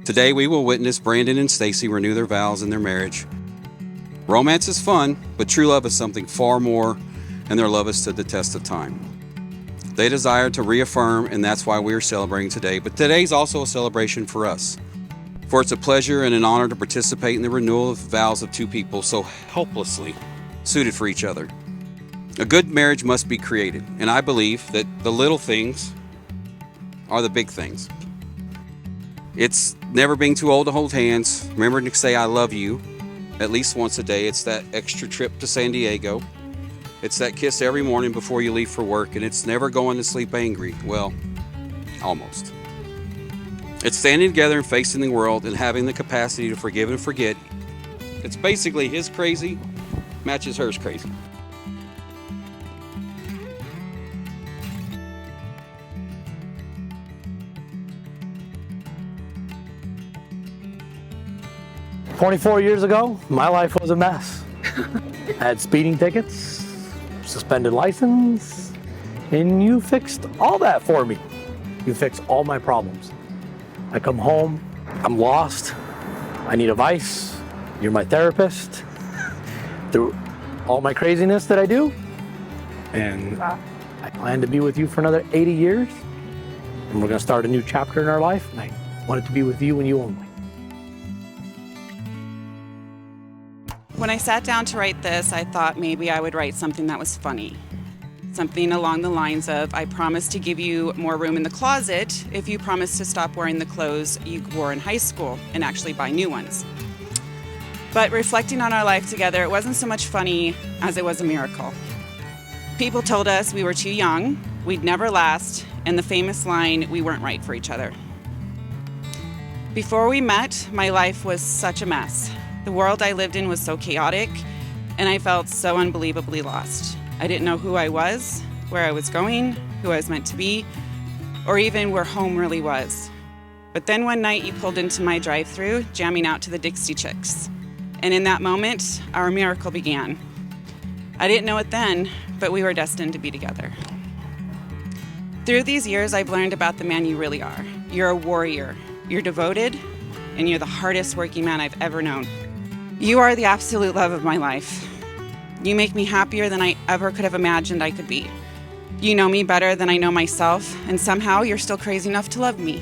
Today we will witness Brandon and Stacey renew their vows in their marriage. Romance is fun, but true love is something far more, and their love has stood the test of time. They desire to reaffirm, and that's why we are celebrating today. But today's also a celebration for us. For it's a pleasure and an honor to participate in the renewal of vows of two people so helplessly suited for each other. A good marriage must be created, and I believe that the little things are the big things. It's never being too old to hold hands, remembering to say I love you at least once a day. It's that extra trip to San Diego. It's that kiss every morning before you leave for work, and it's never going to sleep angry. Well, almost. It's standing together and facing the world and having the capacity to forgive and forget. It's basically his crazy matches hers crazy. "24 years ago, my life was a mess. I had speeding tickets, suspended license, and you fixed all that for me. You fixed all my problems. I come home, I'm lost, I need advice, you're my therapist, through all my craziness that I do, and I plan to be with you for another 80 years, and we're gonna start a new chapter in our life, and I want it to be with you and you only." When I sat down to write this, I thought maybe I would write something that was funny. Something along the lines of, I promise to give you more room in the closet if you promise to stop wearing the clothes you wore in high school and actually buy new ones. But reflecting on our life together, it wasn't so much funny as it was a miracle. People told us we were too young, we'd never last, and the famous line, we weren't right for each other. Before we met, my life was such a mess. The world I lived in was so chaotic, and I felt so unbelievably lost. I didn't know who I was, where I was going, who I was meant to be, or even where home really was. But then one night you pulled into my drive-thru, jamming out to the Dixie Chicks. And in that moment, our miracle began. I didn't know it then, but we were destined to be together. Through these years, I've learned about the man you really are. You're a warrior, you're devoted, and you're the hardest working man I've ever known. You are the absolute love of my life. You make me happier than I ever could have imagined I could be. You know me better than I know myself, and somehow you're still crazy enough to love me.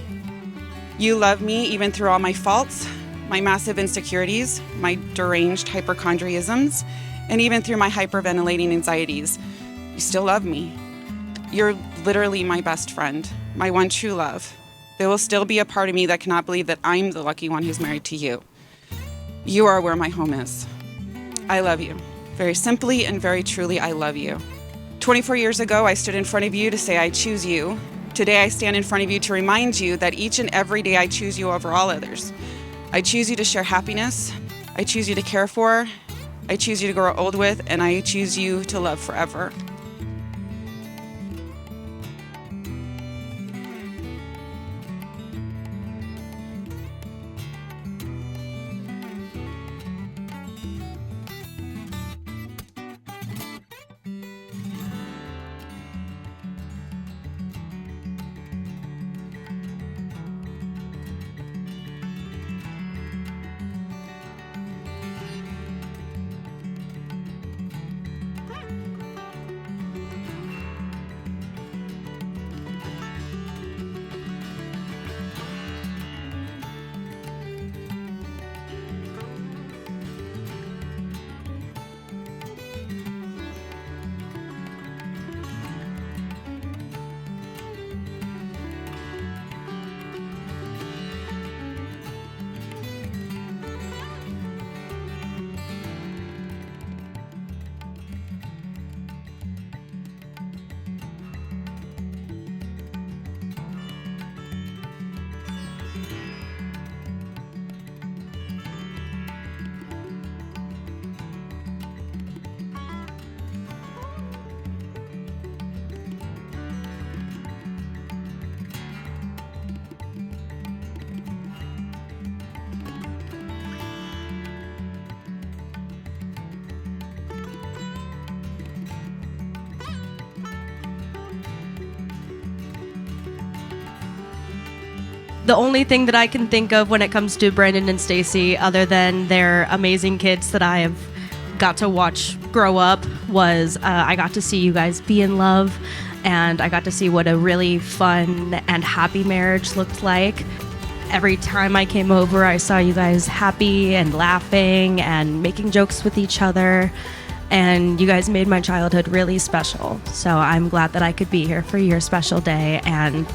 You love me even through all my faults, my massive insecurities, my deranged hypochondriisms, and even through my hyperventilating anxieties. You still love me. You're literally my best friend, my one true love. There will still be a part of me that cannot believe that I'm the lucky one who's married to you. You are where my home is. I love you. Very simply and very truly, I love you. 24 years ago, I stood in front of you to say I choose you. Today, I stand in front of you to remind you that each and every day I choose you over all others. I choose you to share happiness. I choose you to care for. I choose you to grow old with, and I choose you to love forever. The only thing that I can think of when it comes to Brandon and Stacey, other than their amazing kids that I have got to watch grow up, was I got to see you guys be in love, and I got to see what a really fun and happy marriage looked like. Every time I came over, I saw you guys happy and laughing and making jokes with each other, and you guys made my childhood really special. So I'm glad that I could be here for your special day, and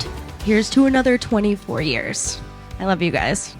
here's to another 24 years. I love you guys.